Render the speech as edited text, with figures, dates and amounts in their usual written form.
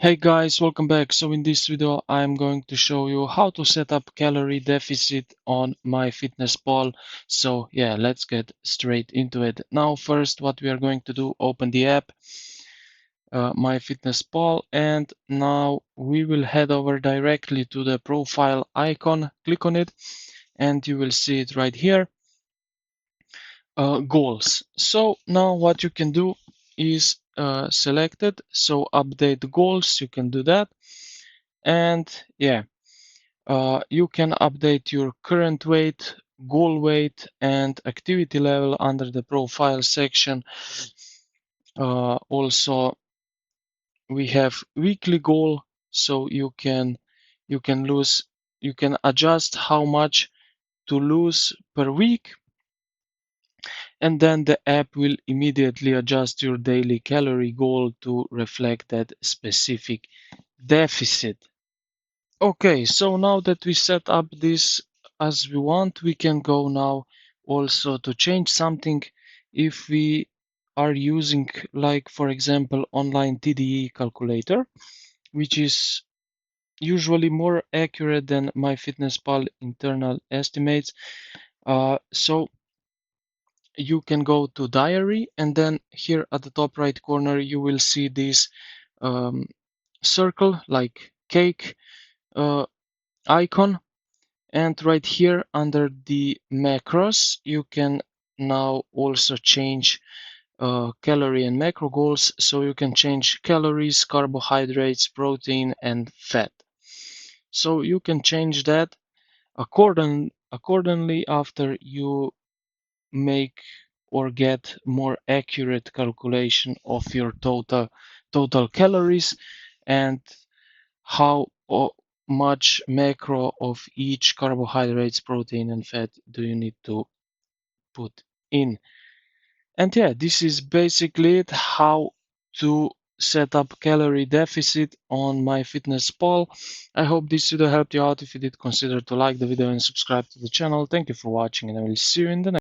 Hey guys, welcome back. So in this video, I'm going to show you how to set up calorie deficit on MyFitnessPal. So yeah, let's get straight into it. Now first, what we are going to do, open the app, MyFitnessPal, and now we will head over directly to the profile icon, click on it, and you will see it right here, goals. So now what you can do is select it. So update goals, you can do that. And yeah, you can update your current weight, goal weight, and activity level under the profile section. Also, we have weekly goal, so you can adjust how much to lose per week, and then the app will immediately adjust your daily calorie goal to reflect that specific deficit. Okay, so now that we set up this as we want, we can go now also to change something if we are using, like, for example, online TDE calculator, which is usually more accurate than MyFitnessPal internal estimates. So you can go to diary, and then here at the top right corner, you will see this um, circle like cake icon. And right here under the macros, you can now also change calorie and macro goals. So you can change calories, carbohydrates, protein, and fat. So you can change that accordingly after you make or get more accurate calculation of your total calories and how much macro of each carbohydrates, protein, and fat do you need to put in. And yeah, this is basically it, how to set up calorie deficit on MyFitnessPal. I hope this video helped you out. If you did, consider to like the video and subscribe to the channel. Thank you for watching, and I will see you in the next